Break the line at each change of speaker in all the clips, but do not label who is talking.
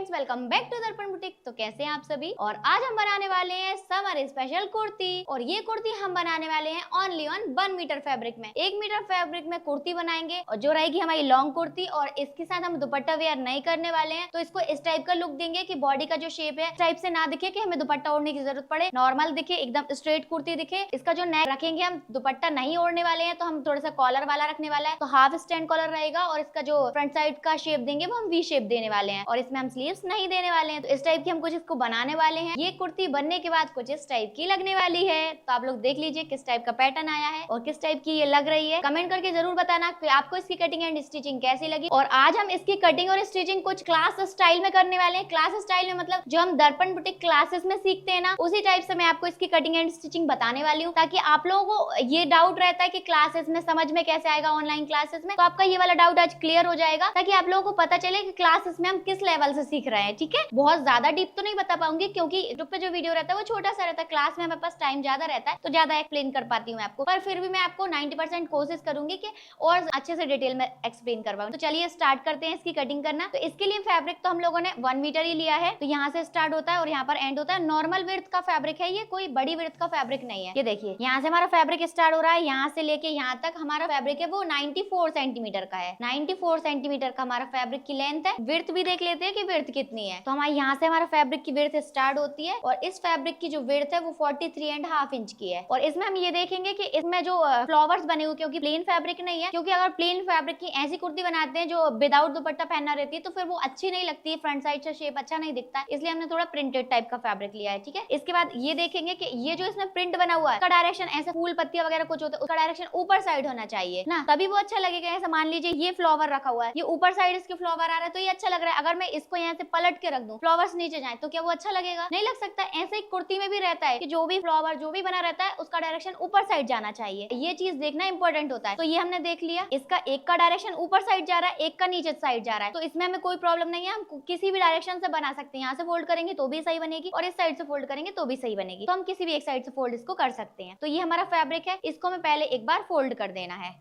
Friends, welcome back to दर्पण boutique. तो कैसे हैं आप सभी। और आज हम बनाने वाले हैं समर स्पेशल कुर्ती। और ये कुर्ती हम बनाने वाले हैं ओनली ऑन 1 मीटर फैब्रिक में। 1 मीटर फैब्रिक में कुर्ती बनाएंगे और जो रहेगी हमारी लॉन्ग कुर्ती। और इसके साथ हम दुपट्टा वेयर नहीं करने वाले हैं, तो इसको इस टाइप का लुक देंगे कि बॉडी का जो शेप है इस टाइप से ना दिखे कि हमें दुपट्टा ओढ़ने की जरूरत पड़े, नॉर्मल दिखे, एकदम स्ट्रेट कुर्ती दिखे। इसका जो नेक रखेंगे हम दुपट्टा नहीं ओढ़ने वाले हैं, तो हम थोड़ा सा कॉलर वाला रखने वाला है, तो हाफ स्टैंड कॉलर रहेगा। और इसका जो फ्रंट साइड का शेप देंगे वो हम वी शेप देने वाले हैं, और इसमें हम स्लीव्स नहीं देने वाले हैं। तो इस टाइप की हम कुछ इसको बनाने वाले हैं। ये कुर्ती बनने के बाद कुछ इस टाइप की लगने वाली है। तो आप लोग देख लीजिए किस टाइप का पैटर्न आया है और किस टाइप की ये लग रही है। कमेंट करके जरूर बताना कि आपको इसकी कटिंग एंड स्टिचिंग कैसी लगी। और आज हम इसकी कटिंग और स्टिचिंग कुछ क्लास स्टाइल में करने वाले हैं। क्लास स्टाइल में मतलब जो हम दर्पण बुटीक क्लासेस में सीखते हैं ना, उसी टाइप से मैं आपको इसकी कटिंग एंड स्टिचिंग बताने वाली हूँ, ताकि आप लोगों को ये डाउट रहता है कि क्लासेस में समझ में कैसे आएगा ऑनलाइन क्लासेस में, तो आपका ये वाला डाउट आज क्लियर हो जाएगा, ताकि आप लोगों को पता चले कि क्लासेस में हम किस लेवल से सीख रहे हैं। ठीक है, बहुत ज्यादा डीप तो नहीं बता पाऊंगी क्योंकि यूट्यूब पे जो वीडियो रहता है वो छोटा सा रहता है। क्लास में हमारे पास टाइम ज्यादा रहता है तो ज्यादा एक्सप्लेन कर पाती हूँ आपको, पर फिर भी मैं आपको 90% कोशिश करूंगी कि और अच्छे से डिटेल में एक्सप्लेन करवाऊं। तो चलिए स्टार्ट करते हैं इसकी कटिंग करना। तो इसके लिए फैब्रिक तो हम लोगों ने 1 मीटर ही लिया है। तो यहाँ से स्टार्ट होता है और यहाँ पर एंड होता है। नॉर्मल विड्थ का फैब्रिक है, ये कोई बड़ी विड्थ का फैब्रिक नहीं है। ये देखिए यहाँ से हमारा फैब्रिक स्टार्ट हो रहा है, यहाँ से लेके यहाँ तक हमारा फैब्रिक है वो 94 सेंटीमीटर का है। 94 सेंटीमीटर का हमारा फैब्रिक की लेंथ है। विड्थ भी देख लेते हैं कि विड्थ कितनी है। तो हमारे यहाँ से हमारा फैब्रिक की विड्थ स्टार्ट होती है और इस फैब्रिक की जो विड्थ है वो 43.5 इंच की है। और इसमें हम ये देखेंगे कि इसमें जो फ्लावर्स बने हुए, क्योंकि प्लेन फैब्रिक नहीं है, क्योंकि अगर प्लेन फैब्रिक की ऐसी कुर्ती बनाते हैं जो विदाउट दुपट्टा पहनना रहती है तो फिर वो अच्छी नहीं लगती है, फ्रंट साइड से शेप अच्छा नहीं दिखता है, इसलिए हमने थोड़ा प्रिंटेड टाइप का फैब्रिक लिया है। ठीक है, इसके बाद ये देखेंगे कि ये जो इसमें प्रिंट बना हुआ है उसका डायरेक्शन ऐसे फूल पत्तियां वगैरह कुछ होता है, उसका डायरेक्शन ऊपर साइड होना चाहिए ना, तभी वो अच्छा लगेगा। ऐसे मान लीजिए ये फ्लावर रखा हुआ है, ये ऊपर साइड इसके फ्लावर आ रहा है तो ये अच्छा लग रहा है। अगर मैं इसको यहाँ से पलट के रख दूं, फ्लावर्स नीचे जाए, तो क्या वो अच्छा लगेगा? नहीं लग सकता। ऐसे ही कुर्ती में भी रहता है कि जो भी फ्लावर जो भी बना रहता है उसका डायरेक्शन ऊपर साइड जाना चाहिए। ये चीज देखना इंपॉर्टेंट होता है। तो ये हमने देख लिया, इसका एक का डायरेक्शन ऊपर साइड जा रहा है, एक का नीचे साइड जा रहा है, तो इसमें हमें कोई प्रॉब्लम नहीं है। हम किसी भी डायरेक्शन से बना सकते हैं। यहाँ से फोल्ड करेंगे तो भी सही बनेगी और इस साइड से फोल्ड करेंगे तो भी सही बनेगी, तो हम किसी भी एक साइड से फोल्ड इसको कर सकते हैं। तो ये हमारा फैब्रिक है, इसको हमें पहले एक बार फोल्ड कर देना है।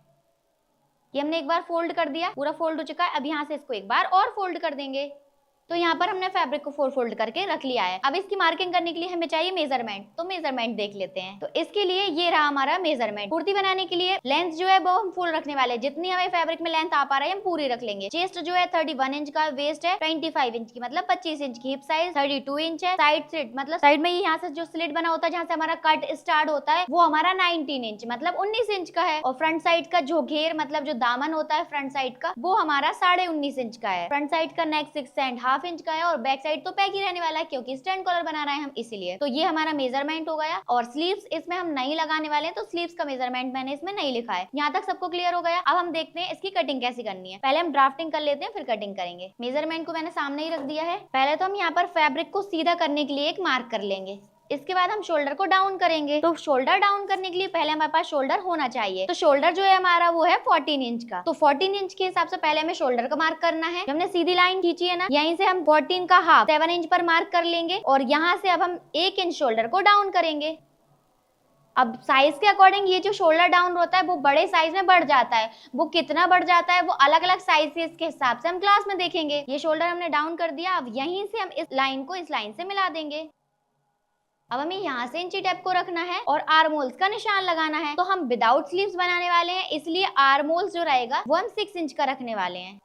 ये हमने एक बार फोल्ड कर दिया, पूरा फोल्ड हो चुका है। अब यहाँ से इसको एक बार और फोल्ड कर देंगे। तो यहाँ पर हमने फैब्रिक को 4 फोल्ड करके रख लिया है। अब इसकी मार्किंग करने के लिए हमें चाहिए मेजरमेंट, तो मेजरमेंट देख लेते हैं। तो इसके लिए ये रहा हमारा मेजरमेंट। कुर्ती बनाने के लिए लेंथ जो है वो हम फुल रखने वाले हैं, जितनी हमें फैब्रिक में लेंथ आ पा रही है हम पूरी रख लेंगे। चेस्ट जो है 31 इंच का, वेस्ट है 25 इंच की मतलब 25 इंच की, हिप साइज 32 इंच है, साइड स्लिट मतलब साइड में यहाँ से जो स्लिट बना होता है जहाँ से हमारा कट स्टार्ट होता है वो हमारा 19 इंच मतलब 19 इंच का है। और फ्रंट साइड का जो घेर मतलब जो दामन होता है फ्रंट साइड का वो हमारा 19.5 इंच का है। फ्रंट साइड का नेक 6.5 इंच का है और बैक साइड तो पैक ही रहने वाला है क्योंकि स्टैंड कॉलर बना रहे हैं हम इसीलिए। तो ये हमारा मेजरमेंट हो गया। और स्लीव्स इसमें हम नहीं लगाने वाले हैं, तो स्लीव्स का मेजरमेंट मैंने इसमें नहीं लिखा है। यहाँ तक सबको क्लियर हो गया। अब हम देखते हैं इसकी कटिंग कैसी करनी है। पहले हम ड्राफ्टिंग कर लेते हैं फिर कटिंग करेंगे। मेजरमेंट को मैंने सामने ही रख दिया है। पहले तो हम यहाँ पर फैब्रिक को सीधा करने के लिए एक मार्क कर लेंगे। इसके बाद हम शोल्डर को डाउन करेंगे। तो शोल्डर डाउन करने के लिए पहले हमारे पास शोल्डर होना चाहिए। तो शोल्डर जो है हमारा वो है 14 इंच का। तो 14 इंच के हिसाब से पहले हमें शोल्डर का मार्क करना है। हमने सीधी लाइन खींची है ना, यहीं से हम 14 का हाफ 7 इंच पर मार्क कर लेंगे और यहाँ से अब हम 1 इंच शोल्डर को डाउन करेंगे। अब साइज के अकॉर्डिंग ये जो शोल्डर डाउन होता है वो बड़े साइज में बढ़ जाता है। वो कितना बढ़ जाता है वो अलग अलग साइज के हिसाब से हम क्लास में देखेंगे। ये शोल्डर हमने डाउन कर दिया। अब यहीं से हम इस लाइन को इस लाइन से मिला देंगे। अब हमें यहाँ से इंची टेप को रखना है और आर्म होल्स का निशान लगाना है। तो हम विदाउट स्लीव्स बनाने वाले हैं, इसलिए आर्म होल्स जो रहेगा वो हम 6 इंच का रखने वाले हैं।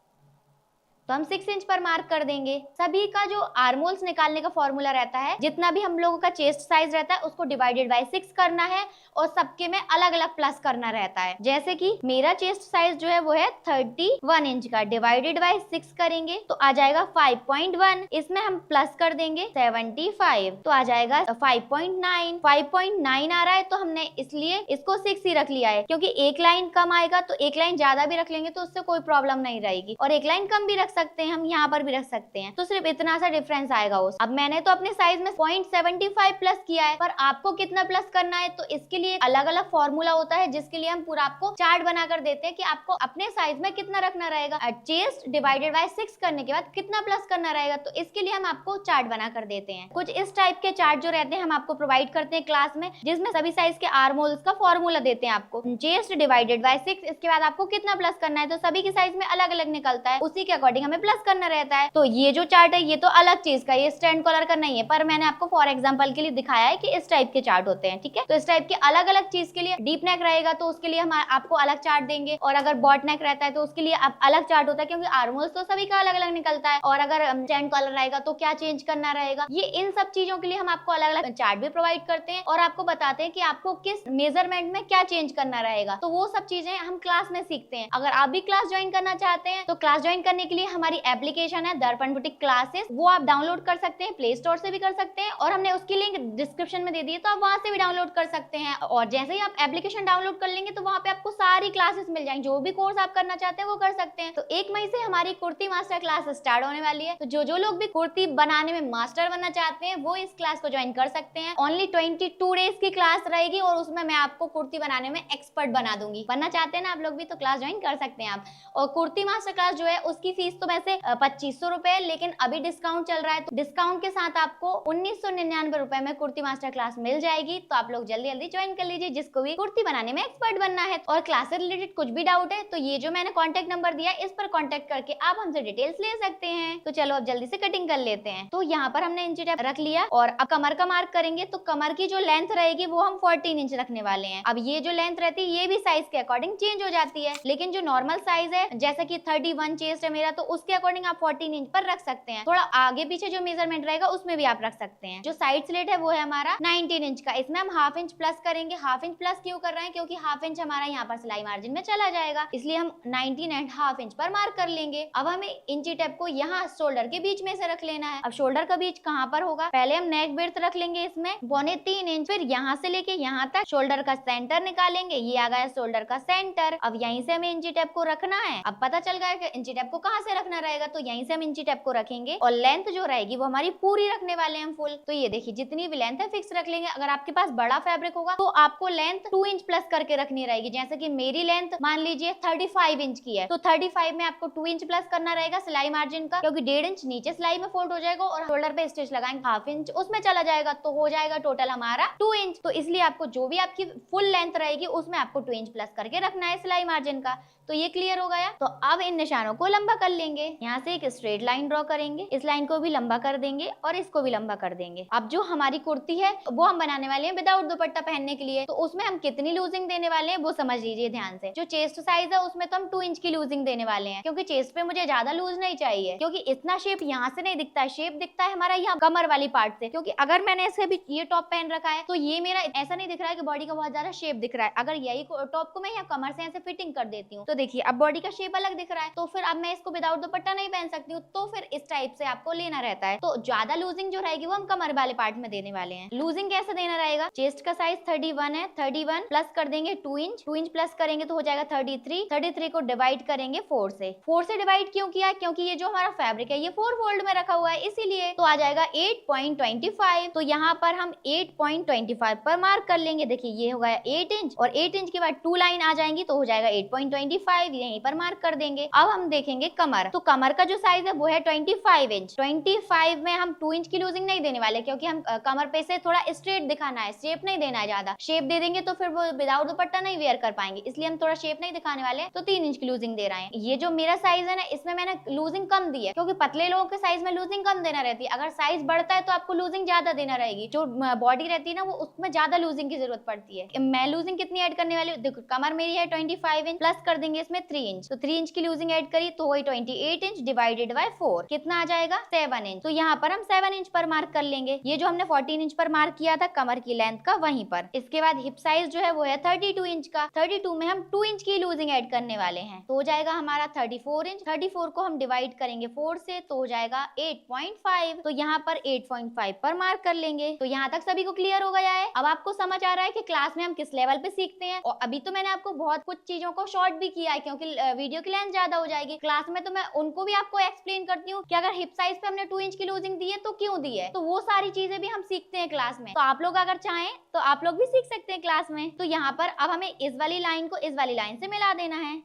तो हम 6 इंच पर मार्क कर देंगे। सभी का जो आर्म होल्स निकालने का फॉर्मूला रहता है, जितना भी हम लोगों का चेस्ट साइज रहता है उसको डिवाइडेड बाय 6 करना है और सबके में अलग अलग प्लस करना रहता है। जैसे कि मेरा चेस्ट साइज जो है वो है 31 इंच का, डिवाइडेड बाय 6 करेंगे तो आ जाएगा 5.1। इसमें हम प्लस कर देंगे 75 तो आ जाएगा 5.9। 5.9 आ रहा है तो हमने इसलिए इसको 6 ही रख लिया है, क्योंकि एक लाइन कम आएगा तो एक लाइन ज्यादा भी रख लेंगे तो उससे कोई प्रॉब्लम नहीं रहेगी, और एक लाइन कम भी रख सकते हैं हम, यहाँ पर भी रख सकते हैं, तो सिर्फ इतना सा डिफरेंस आएगा उस। अब मैंने तो अपने साइज में 0.75 प्लस किया है, पर आपको कितना प्लस करना है तो इसके लिए अलग अलग फॉर्मूला होता है, जिसके लिए हम पूरा आपको चार्ट बनाकर देते हैं कि आपको अपने साइज में कितना रखना रहेगा। चेस्ट डिवाइडेड बाय 6 करने के बाद कितना प्लस करना रहेगा, तो इसके लिए हम आपको चार्ट बनाकर देते हैं। कुछ इस टाइप के चार्ट जो रहते हैं हम आपको प्रोवाइड करते हैं क्लास में, जिसमें सभी साइज के आर्म होल्स का फॉर्मूला देते हैं आपको। चेस्ट डिवाइडेड बाय 6, इसके बाद आपको कितना प्लस करना है, तो सभी के साइज में अलग अलग निकलता है, उसी के अकॉर्डिंग अकॉर्डिंग हमें प्लस करना रहता है। तो ये जो चार्ट है ये तो अलग चीज का, ये स्टैंड कॉलर का नहीं है, पर मैंने आपको फॉर एग्जांपल के लिए दिखाया है कि इस टाइप के चार्ट होते हैं, ठीक है। तो इस टाइप के अलग अलग चीज के लिए डीप नेक रहेगा तो उसके लिए हम आपको अलग चार्ट देंगे, और अगर बॉट नेक रहता है तो उसके लिए अलग चार्ट होता है, क्योंकि आर्मोल्स तो सभी का अलग अलग निकलता है। और अगर स्टैंड कॉलर रहेगा तो क्या चेंज करना रहेगा, ये इन सब चीजों के लिए हम आपको अलग अलग चार्ट भी प्रोवाइड करते हैं और आपको बताते हैं कि आपको किस मेजरमेंट में क्या चेंज करना रहेगा। तो वो सब चीजें हम क्लास में सीखते हैं। अगर आप भी क्लास ज्वाइन करना चाहते हैं तो क्लास ज्वाइन करने के लिए हमारी एप्लीकेशन है दर्पण बुटीक क्लासेस, वो आप डाउनलोड कर सकते हैं, प्ले स्टोर से भी कर सकते हैं, और हमने उसकी लिंक डिस्क्रिप्शन में दे दी है, तो आप वहां से भी डाउनलोड कर सकते हैं। और जैसे ही आप एप्लीकेशन डाउनलोड कर लेंगे तो वहां पे आपको सारी क्लासेस मिल जाएंगी, जो भी कोर्स आप करना चाहते हैं वो कर सकते हैं। तो 1 मई से हमारी कुर्ती मास्टर क्लास स्टार्ट होने वाली है, तो जो लोग भी कुर्ती बनाने में मास्टर बनना चाहते हैं वो इस क्लास को ज्वाइन कर सकते हैं। ओनली 22 डेज की क्लास रहेगी और उसमें मैं आपको कुर्ती बनाने में एक्सपर्ट बना दूंगी। बनना चाहते हैं ना आप लोग भी, तो क्लास ज्वाइन कर सकते हैं आप। और कुर्ती मास्टर क्लास जो है उसकी फीस तो वैसे 2500 रुपए है, लेकिन अभी डिस्काउंट चल रहा है, तो डिस्काउंट के साथ आपको 1999 रुपए में कुर्ती मास्टर क्लास मिल जाएगी। तो आप लोग जल्दी जल्दी ज्वाइन कर लीजिए जिसको भी कुर्ती बनाने में एक्सपर्ट बनना है। और क्लास से रिलेटेड कुछ भी डाउट है तो ये जो मैंने कॉन्टेक्ट नंबर दिया इस पर कॉन्टेक्ट करके आप हमसे डिटेल्स ले सकते हैं। तो चलो अब जल्दी से कटिंग कर लेते हैं। तो यहाँ पर हमने इंची टेप रख लिया और अब कमर का मार्क करेंगे। तो कमर की जो लेंथ रहेगी वो हम 14 इंच रखने वाले हैं। अब ये जो लेंथ रहती है ये भी साइज के अकॉर्डिंग चेंज हो जाती है, लेकिन जो नॉर्मल साइज है जैसे कि 31 चेस्ट है मेरा, तो उसके अकॉर्डिंग आप 14 इंच पर रख सकते हैं। थोड़ा आगे पीछे जो मेजरमेंट रहेगा उसमें भी आप रख सकते हैं। जो साइड स्लिट है वो है हमारा 19 इंच का, इसमें हम हाफ इंच प्लस करेंगे। हाफ इंच प्लस क्यों कर रहे हैं, क्योंकि हाफ इंच हमारा यहाँ पर सिलाई मार्जिन में चला जाएगा, इसलिए हम 19.5 इंच पर मार्क कर लेंगे। अब हमें इंची टेप को यहाँ शोल्डर के बीच में से रख लेना है। अब शोल्डर का बीच कहाँ पर होगा, पहले हम नेक विड्थ रख लेंगे इसमें 2.25 इंच, फिर यहाँ से लेके यहाँ तक शोल्डर का सेंटर निकालेंगे, ये आ गया शोल्डर का सेंटर। अब यहीं से हमें इंची टेप को रखना है। अब पता चल गया कि इंची टेप को कहाँ से रखना रहेगा, तो यहीं से हम इंची टेप को रखेंगे और लेंथ जो रहेगी वो हमारी पूरी रखने वाले हैं हम फुल। तो ये देखिए जितनी भी लेंथ है फिक्स रख लेंगे। अगर आपके पास बड़ा फैब्रिक होगा तो आपको लेंथ 2 इंच प्लस करके रखनी रहेगी। जैसे कि मेरी लेंथ मान लीजिए 35 इंच की है, तो 35 में आपको 2 इंच प्लस करना रहेगा सिलाई मार्जिन का, क्योंकि 1.5 इंच नीचे सिलाई में फोल्ड हो जाएगा और शोल्डर पे स्टिच लगाएंगे, हाफ इंच उसमें चला जाएगा, तो हो जाएगा टोटल हमारा 2 इंच। तो इसलिए आपको जो भी आपकी फुल लेंथ रहेगी उसमें आपको 2 इंच प्लस करके रखना है सिलाई मार्जिन का। तो ये क्लियर हो गया। तो अब इन निशानों को लंबा कर लेंगे। यहाँ से एक स्ट्रेट लाइन ड्रॉ करेंगे, इस लाइन को भी लंबा कर देंगे और इसको भी लंबा कर देंगे। अब जो हमारी कुर्ती है वो हम बनाने वाले हैं विदाउट दुपट्टा पहनने के लिए, तो उसमें हम कितनी लूजिंग देने वाले हैं वो समझ लीजिए ध्यान से। जो चेस्ट साइज है उसमें तो हम 2 इंच की लूजिंग देने वाले हैं, क्योंकि चेस्ट पे मुझे ज्यादा लूज नहीं चाहिए, क्योंकि इतना शेप यहाँ से नहीं दिखता है, शेप दिखता है हमारा यहाँ कमर वाली पार्ट से। क्योंकि अगर मैंने ऐसे भी ये टॉप पहन रखा है तो ये मेरा ऐसा नहीं दिख रहा है कि बॉडी का बहुत ज्यादा शेप दिख रहा है। अगर यही टॉप को मैं यहाँ कमर से ऐसे फिटिंग कर देती हूँ तो देखिए अब बॉडी का शेप अलग दिख रहा है, तो फिर अब मैं इसको विदाउट दुपट्टा नहीं पहन सकती हूँ, तो फिर इस टाइप से आपको लेना रहता है। तो ज्यादा लूजिंग जो रहेगी वो हम कमर वाले पार्ट में देने वाले हैं। लूजिंग कैसे देना रहेगा, चेस्ट का साइज 31 है, 31 प्लस कर देंगे 2 इंच, 2 इंच प्लस करेंगे तो हो जाएगा 33, 33 को डिवाइड करेंगे 4 से। 4 से डिवाइड क्यों किया, क्योंकि ये जो हमारा फैब्रिक है ये 4 फोल्ड में रखा हुआ है इसीलिए। तो आ जाएगा 8.25। तो यहाँ पर हम 8.25 पर मार्क कर लेंगे। देखिए ये हो गया 8 इंच और 8 इंच के बाद 2 लाइन आ जाएंगी तो हो जाएगा 8.25, यहीं पर मार्क कर देंगे। अब हम देखेंगे कमर, तो कमर का जो साइज है वो है 25 इंच। 25 में हम 2 इंच की लूजिंग नहीं देने वाले, क्योंकि हम कमर पे से थोड़ा स्ट्रेट दिखाना है, शेप नहीं देना है ज्यादा। शेप दे देंगे तो फिर वो विदाउट दुपट्टा नहीं वेयर कर पाएंगे, इसलिए हम थोड़ा शेप नहीं दिखाने वाले, तो 3 इंच की लूजिंग दे रहे हैं। ये जो मेरा साइज है ना इसमें मैंने लूजिंग कम दी है, क्योंकि पतले लोगों के साइज में लूजिंग कम देना रहती है। अगर साइज बढ़ता है तो आपको लूजिंग ज्यादा देना रहेगी, जो बॉडी रहती है ना वो उसमें ज्यादा लूजिंग की जरूरत पड़ती है। मैं लूजिंग कितनी ऐड करने वाली हूँ, देखो कमर मेरी है 25 इंच, प्लस कर देंगे इसमें 3 इंच, तो 3 इंच की लूजिंग ऐड करी तो वही 28 इंच डिवाइडेड बाय 4 कितना आ जाएगा 7 इंच। तो यहाँ पर हम 7 इंच पर मार्क कर लेंगे। ये जो हमने 14 इंच पर मार्क किया था कमर की लेंथ का वहीं पर। इसके बाद हिप साइज जो है वो है 32 इंच का, 32 में हम 2 इंच की लूजिंग ऐड करने वाले हैं, तो हो जाएगा हमारा 34 इंच। 34 को हम डिवाइड करेंगे 4 से तो हो जाएगा 8.5, तो यहाँ पर 8.5 पर मार्क कर लेंगे। तो यहाँ तक सभी को क्लियर हो गया है। अब आपको समझ आ रहा है कि क्लास में हम किस लेवल पे सीखते हैं। और अभी तो मैंने आपको बहुत कुछ चीजों को शॉर्ट भी किया है, क्योंकि वीडियो की लेंथ ज्यादा हो जाएगी। क्लास में तो मैं उनको भी आपको एक्सप्लेन करती हूँ कि अगर हिप साइज पे हमने 2 इंच की लूजिंग दी है तो क्यों दी है, तो वो सारी चीजें भी हम सीखते हैं क्लास में। तो आप लोग अगर चाहें तो आप लोग भी सीख सकते हैं क्लास में। तो यहाँ पर अब हमें इस वाली लाइन को इस वाली लाइन से मिला देना है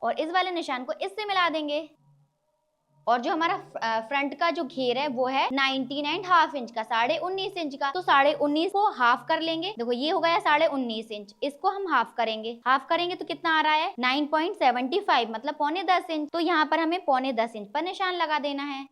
और इस वाले निशान को इससे मिला देंगे। और जो हमारा फ्रंट का जो घेर है वो है 19.5 इंच का, 19.5 इंच का। तो 19.5 को हाफ कर लेंगे। देखो ये हो गया 19.5 इंच, इसको हम हाफ करेंगे। हाफ करेंगे तो कितना आ रहा है 9.75, मतलब 9.25 इंच। तो यहाँ पर हमें 9.25 इंच पर निशान लगा देना है।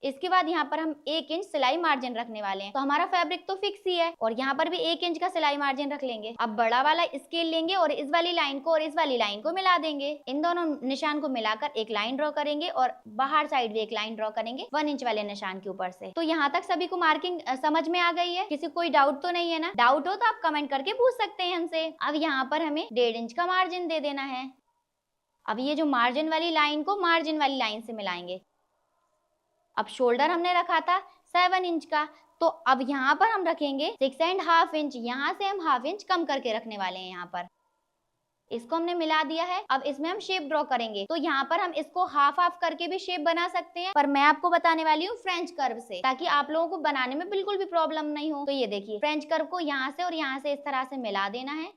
इसके बाद यहाँ पर हम 1 इंच सिलाई मार्जिन रखने वाले हैं। तो हमारा फैब्रिक तो फिक्स ही है और यहाँ पर भी 1 इंच का सिलाई मार्जिन रख लेंगे। अब बड़ा वाला स्केल लेंगे और इस वाली लाइन को और इस वाली लाइन को मिला देंगे। इन दोनों निशान को मिलाकर एक लाइन ड्रॉ करेंगे और बाहर साइड भी एक लाइन ड्रॉ करेंगे 1 इंच वाले निशान के ऊपर से। तो यहाँ तक सभी को मार्किंग समझ में आ गई है? किसी को कोई डाउट तो नहीं है ना? डाउट हो तो आप कमेंट करके पूछ सकते हैं हमसे। अब यहाँ पर हमें 1.5 इंच का मार्जिन दे देना है। अब ये जो मार्जिन वाली लाइन को मार्जिन वाली लाइन से मिलाएंगे। अब शोल्डर हमने रखा था 7 इंच का, तो अब यहाँ पर हम रखेंगे 6.5 इंच। यहाँ से हम हाफ इंच कम करके रखने वाले हैं। यहाँ पर इसको हमने मिला दिया है। अब इसमें हम शेप ड्रॉ करेंगे। तो यहाँ पर हम इसको हाफ हाफ करके भी शेप बना सकते हैं, पर मैं आपको बताने वाली हूँ फ्रेंच कर्व से, ताकि आप लोगों को बनाने में बिल्कुल भी प्रॉब्लम नहीं हो। तो ये देखिए, फ्रेंच कर्व को यहाँ से और यहाँ से इस तरह से मिला देना है।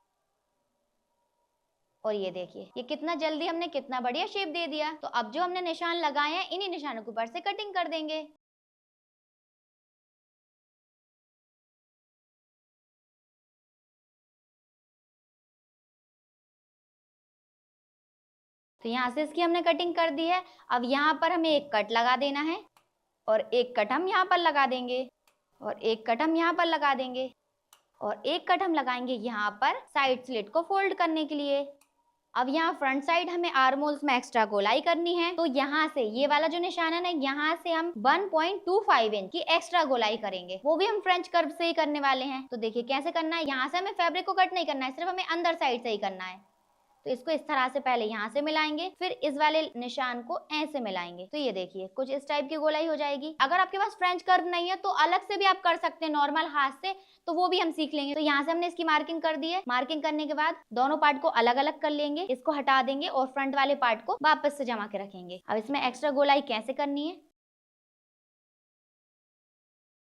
और ये देखिए, ये कितना जल्दी हमने कितना बढ़िया शेप दे दिया। तो अब जो हमने निशान लगाए हैं, इन्हीं निशानों के ऊपर से कटिंग कर देंगे। तो यहाँ से इसकी हमने कटिंग कर दी है। अब यहाँ पर हमें एक कट लगा देना है और एक कट हम यहाँ पर लगा देंगे और एक कट हम यहाँ पर लगा देंगे और एक कट हम लगाएंगे यहाँ पर साइड स्लिट को फोल्ड करने के लिए। अब यहाँ फ्रंट साइड हमें आर्म होल्स में एक्स्ट्रा गोलाई करनी है। तो यहाँ से ये वाला जो निशान है ना, यहाँ से हम 1.25 इंच की एक्स्ट्रा गोलाई करेंगे। वो भी हम फ्रेंच कर्व से ही करने वाले हैं। तो देखिए कैसे करना है। यहाँ से हमें फैब्रिक को कट नहीं करना है, सिर्फ हमें अंदर साइड से ही करना है। तो इसको इस तरह से पहले यहाँ से मिलाएंगे, फिर इस वाले निशान को ऐसे मिलाएंगे। तो ये देखिए कुछ इस टाइप की गोलाई हो जाएगी। अगर आपके पास फ्रेंच कर्व नहीं है तो अलग से भी आप कर सकते हैं नॉर्मल हाथ से, तो वो भी हम सीख लेंगे। तो यहाँ से हमने इसकी मार्किंग कर दी है। मार्किंग करने के बाद दोनों पार्ट को अलग अलग कर लेंगे, इसको हटा देंगे और फ्रंट वाले पार्ट को वापस से जमा के रखेंगे। अब इसमें एक्स्ट्रा गोलाई कैसे करनी है,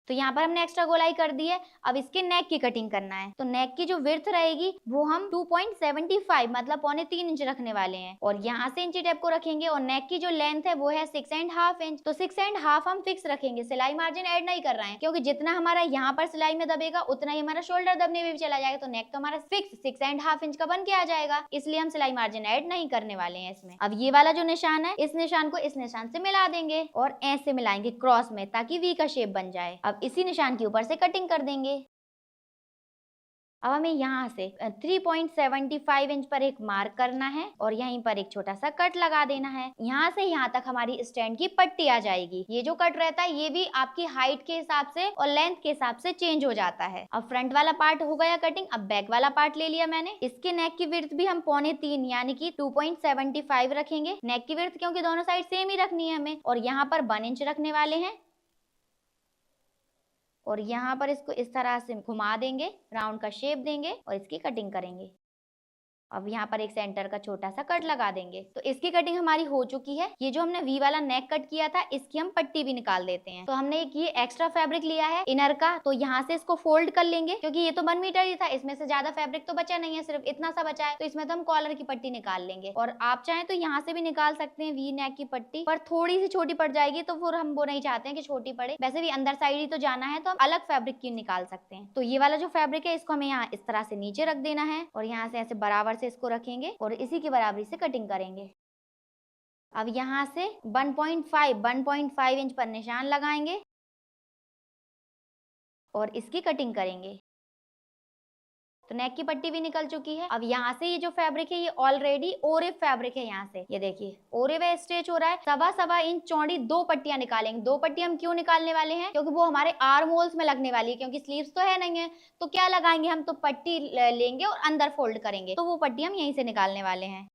तो यहाँ पर हमने एक्स्ट्रा गोलाई कर दी है। अब इसके नेक की कटिंग करना है। तो नेक की जो विड्थ रहेगी वो हम 2.75 मतलब 3.25 इंच रखने वाले हैं और यहाँ से इंची टेप को रखेंगे। और नेक की जो लेंथ है वो है 6.5 इंच। तो 6.5 हम फिक्स रखेंगे, सिलाई मार्जिन ऐड नहीं कर रहे हैं, क्योंकि जितना हमारा यहाँ पर सिलाई में दबेगा उतना ही हमारा शोल्डर दबने में भी चला जाएगा। तो नेक तो हमारा फिक्स 6.5 इंच का बन के आ जाएगा, इसलिए हम सिलाई मार्जिन ऐड नहीं करने वाले हैं इसमें। अब ये वाला जो निशान है, इस निशान को इस निशान से मिला देंगे और ऐसे मिलाएंगे क्रॉस में, ताकि वी का शेप बन जाए। अब इसी निशान के ऊपर से कटिंग कर देंगे। अब हमें यहाँ से 3.75 इंच पर एक मार्क करना है और यहीं पर एक छोटा सा कट लगा देना है। यहाँ से यहाँ तक हमारी स्टैंड की पट्टी आ जाएगी। ये जो कट रहता है ये भी आपकी हाइट के हिसाब से और लेंथ के हिसाब से चेंज हो जाता है। अब फ्रंट वाला पार्ट हो गया कटिंग। अब बैक वाला पार्ट ले लिया मैंने। इसके नेक की विड्थ भी हम 2.25 यानी कि 2.75 रखेंगे। नेक की विड्थ क्योंकि दोनों साइड सेम ही रखनी है हमें। और यहाँ पर 1 इंच रखने वाले हैं और यहाँ पर इसको इस तरह से घुमा देंगे, राउंड का शेप देंगे और इसकी कटिंग करेंगे। अब यहाँ पर एक सेंटर का छोटा सा कट लगा देंगे। तो इसकी कटिंग हमारी हो चुकी है। ये जो हमने वी वाला नेक कट किया था, इसकी हम पट्टी भी निकाल देते हैं। तो हमने एक ये एक्स्ट्रा फैब्रिक लिया है इनर का, तो यहाँ से इसको फोल्ड कर लेंगे, क्योंकि ये तो 1 मीटर ही था, इसमें से ज्यादा फैब्रिक तो बचा नहीं है, सिर्फ इतना सा बचा है। तो इसमें तो हम कॉलर की पट्टी निकाल लेंगे और आप चाहें तो यहाँ से भी निकाल सकते हैं वी नेक की पट्टी, पर थोड़ी सी छोटी पड़ जाएगी, तो फिर हम वो नहीं चाहते हैं कि छोटी पड़े। वैसे भी अंदर साइड ही तो जाना है, तो हम अलग फैब्रिक की निकाल सकते हैं। तो ये वाला जो फैब्रिक है इसको हमें यहाँ इस तरह से नीचे रख देना है और यहाँ से ऐसे बराबर से इसको रखेंगे और इसी की बराबरी से कटिंग करेंगे। अब यहाँ से 1.5 इंच पर निशान लगाएंगे और इसकी कटिंग करेंगे। तो नेक की पट्टी भी निकल चुकी है। अब यहाँ से ये जो फैब्रिक है ये ऑलरेडी ओरेव फैब्रिक है। यहाँ से ये देखिए ओरेव स्टिच हो रहा है। 1.25 इंच चौड़ी 2 पट्टियां निकालेंगे। 2 पट्टी हम क्यों निकालने वाले हैं, क्योंकि वो हमारे आर्म होल्स में लगने वाली है, क्योंकि स्लीव्स तो है नहीं है। तो क्या लगाएंगे हम, तो पट्टी लेंगे और अंदर फोल्ड करेंगे। तो वो पट्टी हम यहीं से निकालने वाले हैं।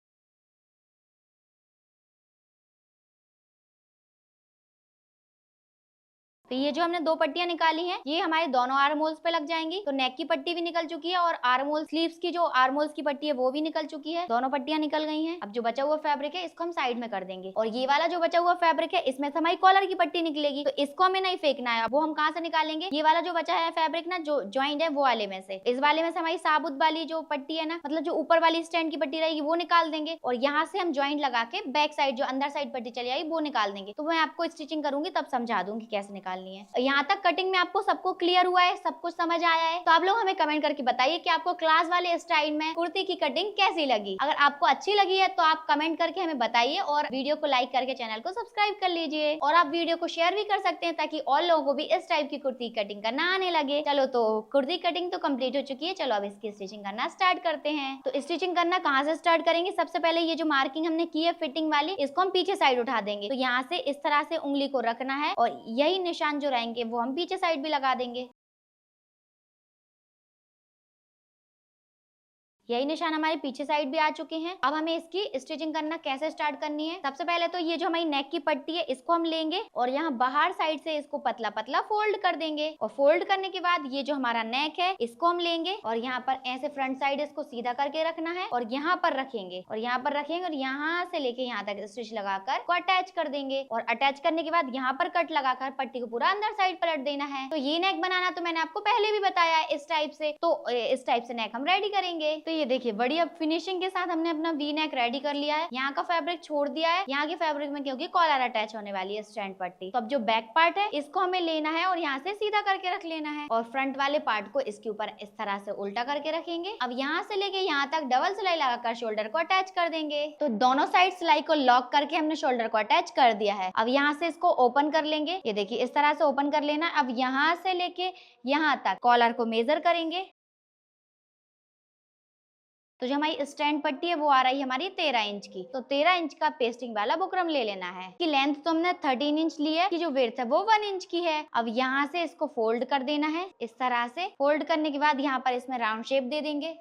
तो ये जो हमने 2 पट्टियां निकाली हैं, ये हमारे दोनों आर्म होल्स पे लग जाएंगी। तो नेक की पट्टी भी निकल चुकी है और आर्म होल स्लीव्स की जो आर्म होल्स की पट्टी है वो भी निकल चुकी है। दोनों पट्टियां निकल गई हैं। अब जो बचा हुआ फैब्रिक है इसको हम साइड में कर देंगे और ये वाला जो बचा हुआ फैब्रिक है इसमें से हमारी कॉलर की पट्टी निकलेगी। तो इसको हमें नहीं फेंकना है। वो हम कहाँ से निकालेंगे? ये वाला जो बचा है फैब्रिक ना, जो ज्वाइंट है वो वाले में से। इस वाले में से हमारी साबुत वाली जो पट्टी है ना, मतलब जो ऊपर वाली स्टैंड की पट्टी रहेगी वो निकाल देंगे और यहाँ से हम ज्वाइंट लगा के बैक साइड जो अंदर साइड पट्टी चली आएगी वो निकाल देंगे। तो मैं आपको स्टिचिंग करूंगी तब समझा दूंगी कैसे निकालनी है। यहाँ तक कटिंग में आपको सबको क्लियर हुआ है, सब कुछ समझ आया है? तो आप लोग हमें कमेंट करके बताइए कि आपको क्लास वाले स्टाइल में कुर्ती की कटिंग कैसी लगी। अगर आपको अच्छी लगी है तो आप कमेंट करके हमें बताइए और वीडियो को लाइक करके चैनल को सब्सक्राइब कर लीजिए और आप वीडियो को शेयर भी कर सकते हैं ताकि और लोगों को भी इस टाइप की कुर्ती कटिंग करना आने लगे। चलो, तो कुर्ती कटिंग तो कंप्लीट हो चुकी है। चलो अब इसकी स्टिचिंग करना स्टार्ट करते हैं। तो स्टिचिंग करना कहाँ से स्टार्ट करेंगे? सबसे पहले ये जो मार्किंग हमने की है फिटिंग वाली, इसको हम पीछे साइड उठा देंगे। तो यहाँ से इस तरह से उंगली को रखना है और यही निशान जो रहेंगे वो हम पीछे साइड भी लगा देंगे। यही निशान हमारे पीछे साइड भी आ चुके हैं। अब हमें इसकी स्टिचिंग करना कैसे स्टार्ट करनी है? सबसे पहले तो ये जो हमारी नेक की पट्टी है इसको हम लेंगे और यहाँ बाहर साइड से इसको पतला पतला फोल्ड कर देंगे और फोल्ड करने के बाद ये जो हमारा नेक है इसको हम लेंगे और यहाँ पर ऐसे फ्रंट साइड इसको सीधा करके रखना है और यहाँ पर रखेंगे और यहाँ पर रखेंगे और यहाँ से लेके यहाँ तक स्टिच लगाकर को अटैच कर देंगे और अटैच करने के बाद यहाँ पर कट लगाकर पट्टी को पूरा अंदर साइड पलट देना है। तो ये नेक बनाना तो मैंने आपको पहले भी बताया है इस टाइप से। तो इस टाइप से नेक हम रेडी करेंगे। तो ये देखिए बढ़िया फिनिशिंग के साथ हमने अपना वी नेक रेडी कर लिया है। यहाँ का फैब्रिक छोड़ दिया है यहाँ के फैब्रिक में क्योंकि कॉलर अटैच होने वाली है स्टैंड पट्टी। तो अब जो बैक पार्ट है इसको हमें लेना है और यहाँ से सीधा करके रख लेना है और फ्रंट वाले पार्ट को इसके ऊपर इस तरह से उल्टा करके रखेंगे। अब यहाँ से लेके यहाँ तक डबल सिलाई लगाकर शोल्डर को अटैच कर देंगे। तो दोनों साइड सिलाई को लॉक करके हमने शोल्डर को अटैच कर दिया है। अब यहाँ से इसको ओपन कर लेंगे। ये देखिए इस तरह से ओपन कर लेना। अब यहाँ से लेके यहाँ तक कॉलर को मेजर करेंगे। तो जो हमारी स्टैंड पट्टी है वो आ रही है हमारी 13 इंच की। तो 13 इंच का पेस्टिंग वाला बुकरम ले लेना है। कि लेंथ तो हमने 13 इंच ली है, कि जो विड्थ है वो 1 इंच की है। अब यहाँ से इसको फोल्ड कर देना है इस तरह से। फोल्ड करने के बाद यहाँ पर इसमें राउंड शेप दे देंगे।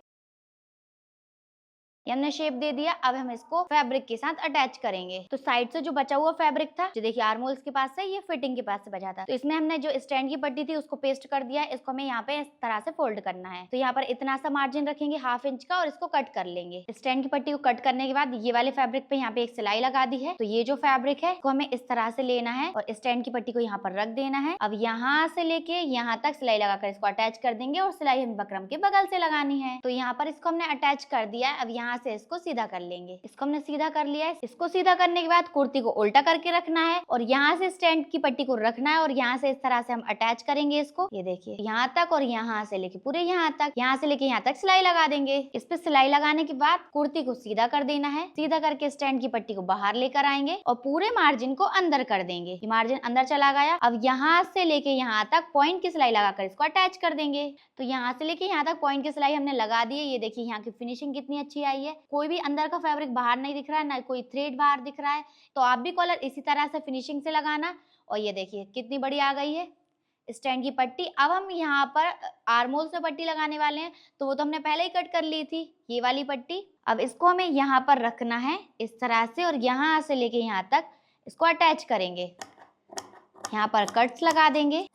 ये हमने शेप दे दिया। अब हम इसको फैब्रिक के साथ अटैच करेंगे। तो साइड से जो बचा हुआ फैब्रिक था, जो देखिए आर्म होल्स के पास से, ये फिटिंग के पास से बचा था, तो इसमें हमने जो स्टैंड की पट्टी थी उसको पेस्ट कर दिया है। इसको हमें यहाँ पे इस तरह से फोल्ड करना है। तो यहाँ पर इतना सा मार्जिन रखेंगे 1/2 इंच का और इसको कट कर लेंगे। स्टैंड की पट्टी को कट करने के बाद ये वाले फैब्रिक पे यहाँ पे एक सिलाई लगा दी है। तो ये जो फैब्रिक है इसको हमें इस तरह से लेना है और स्टैंड की पट्टी को यहाँ पर रख देना है। अब यहाँ से लेके यहाँ तक सिलाई लगाकर इसको अटैच कर देंगे और सिलाई हमें बकरम के बगल से लगानी है। तो यहाँ पर इसको हमने अटैच कर दिया है। अब यहाँ से इसको सीधा कर लेंगे। इसको हमने सीधा कर लिया है। इसको सीधा करने के बाद कुर्ती को उल्टा करके रखना है और यहाँ से स्टैंड की पट्टी को रखना है और यहाँ से इस तरह से हम अटैच करेंगे इसको। ये देखिए यहाँ तक और यहाँ से लेके पूरे यहाँ तक, यहाँ से लेके यहाँ तक सिलाई लगा देंगे। इस पे सिलाई लगाने के बाद कुर्ती को सीधा कर देना है। सीधा करके स्टैंड की पट्टी को बाहर लेकर आएंगे और पूरे मार्जिन को अंदर कर देंगे। मार्जिन अंदर चला गया। अब यहाँ से लेके यहाँ तक पॉइंट की सिलाई लगाकर इसको अटैच कर देंगे। तो यहाँ से लेके यहाँ तक पॉइंट की सिलाई हमने लगा दी है। ये देखिए यहाँ की फिनिशिंग कितनी अच्छी आई है। कोई भी अंदर का फैब्रिक बाहर नहीं दिख रहा है, ना कोई थ्रेड बाहर दिख रहा है। तो आप भी कॉलर इसी तरह से फिनिशिंग से लगाना। और ये देखिए कितनी बड़ी आ गई है स्टैंड की पट्टी। अब हम यहाँ पर आर्म होल से पट्टी लगाने वाले हैं, तो वो तो हमने पहले ही कट कर ली थी ये वाली पट्टी। अब इसको हमें यहाँ पर रखना है इस तरह से और यहाँ से लेके यहाँ तक इसको अटैच करेंगे। यहाँ पर कट्स लगा देंगे।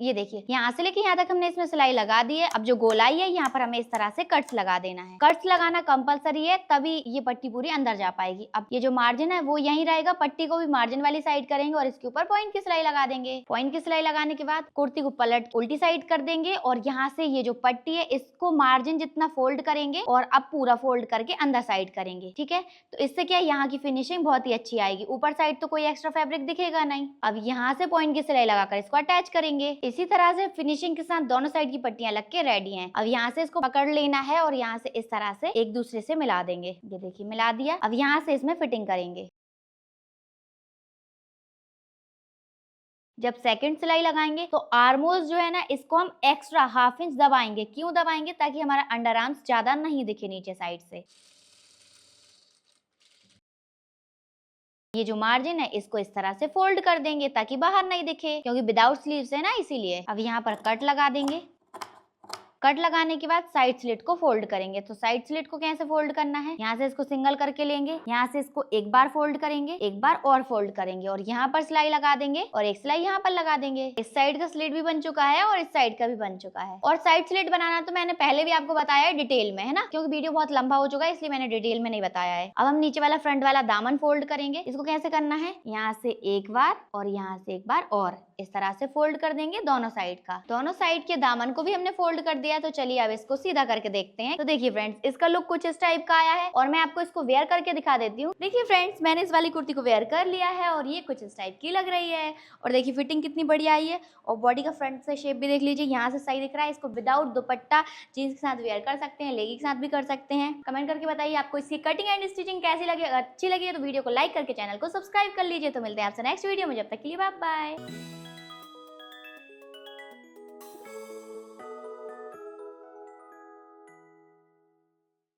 ये देखिए यहाँ से लेके यहाँ तक हमने इसमें सिलाई लगा दी है। अब जो गोलाई है यहाँ पर हमें इस तरह से कट्स लगा देना है। कट्स लगाना कंपलसरी है, तभी ये पट्टी पूरी अंदर जा पाएगी। अब ये जो मार्जिन है वो यहीं रहेगा। पट्टी को भी मार्जिन वाली साइड करेंगे और इसके ऊपर पॉइंट की सिलाई लगा देंगे। पॉइंट की सिलाई लगाने के बाद कुर्ती को पलट उल्टी साइड कर देंगे और यहाँ से ये जो पट्टी है इसको मार्जिन जितना फोल्ड करेंगे और अब पूरा फोल्ड करके अंदर साइड करेंगे। ठीक है, तो इससे क्या यहाँ की फिनिशिंग बहुत ही अच्छी आएगी। ऊपर साइड तो कोई एक्स्ट्रा फैब्रिक दिखेगा नहीं। अब यहाँ से पॉइंट की सिलाई लगाकर इसको अटैच करेंगे। इसी तरह से फिनिशिंग के साथ दोनों साइड की पट्टियां लग के रेडी हैं। अब यहाँ से इसको पकड़ लेना है और यहाँ से इस तरह से एक दूसरे से मिला देंगे। ये देखिए मिला दिया। अब यहाँ से इसमें फिटिंग करेंगे। जब सेकंड सिलाई लगाएंगे तो आर्म होल्स जो है ना इसको हम एक्स्ट्रा 1/2 इंच दबाएंगे। क्यों दबाएंगे? ताकि हमारा अंडर आर्म्स ज्यादा नहीं दिखे नीचे साइड से। ये जो मार्जिन है इसको इस तरह से फोल्ड कर देंगे ताकि बाहर नहीं दिखे, क्योंकि विदाउट स्लीव्स है ना इसीलिए। अब यहाँ पर कट लगा देंगे। कट लगाने के बाद साइड स्लिट को फोल्ड करेंगे। तो साइड स्लिट को कैसे फोल्ड करना है, यहाँ से इसको सिंगल करके लेंगे, यहाँ से इसको एक बार फोल्ड करेंगे, एक बार और फोल्ड करेंगे और यहाँ पर सिलाई लगा देंगे और एक सिलाई यहाँ पर लगा देंगे। इस साइड का स्लिट भी बन चुका है और इस साइड का भी बन चुका है। और साइड स्लिट बनाना तो मैंने पहले भी आपको बताया है डिटेल में, है ना, क्योंकि वीडियो बहुत लंबा हो चुका है इसलिए मैंने डिटेल में नहीं बताया है। अब हम नीचे वाला फ्रंट वाला दामन फोल्ड करेंगे। इसको कैसे करना है, यहाँ से एक बार और यहाँ से एक बार और इस तरह से फोल्ड कर देंगे दोनों साइड का। दोनों साइड के दामन को भी हमने फोल्ड कर दिया। तो चलिए अब इसको सीधा करके देखते हैं। तो देखिए फ्रेंड्स, इसका लुक कुछ इस टाइप का आया है और मैं आपको इसको वेयर करके दिखा देती हूँ। देखिए फ्रेंड्स, मैंने इस वाली कुर्ती को वेयर कर लिया है और ये कुछ इस टाइप की लग रही है। और देखिए फिटिंग कितनी बढ़िया आई है और बॉडी का फ्रंट से शेप भी देख लीजिए, यहाँ से सही दिख रहा है। इसको विदाउट दुपट्टा जीन्स के साथ वेयर कर सकते हैं, लेगी के साथ भी कर सकते हैं। कमेंट करके बताइए आपको इसकी कटिंग एंड स्टिचिंग कैसी लगी। अगर अच्छी लगी है तो वीडियो को लाइक करके चैनल को सब्सक्राइब कर लीजिए। तो मिलते हैं आपसे नेक्स्ट वीडियो में, जब तक के लिए बाय बाय।